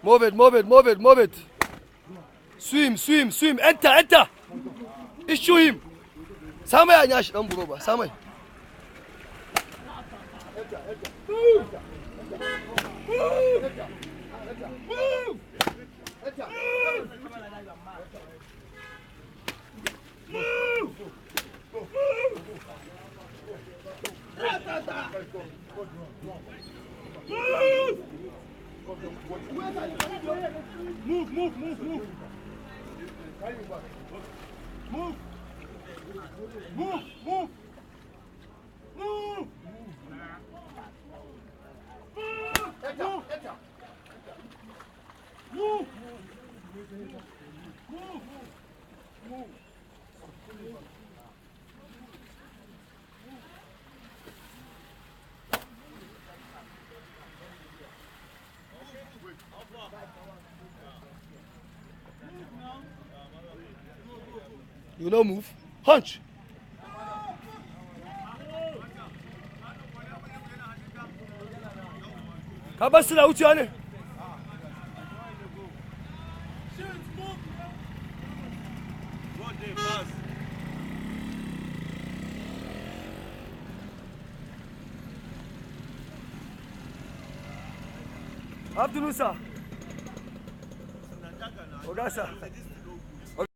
Move it, move it, move it, move it. Swim, swim, swim. Enter, enter. Issue him. Samai Anyash, don't bro. Samai. Move. Move. Move. Move, move, move, move. Move. Move, move. Move. Move. Move. Move. You don't move. Hunch. Kabasila uti ane. Abdul Musa. Ogasa.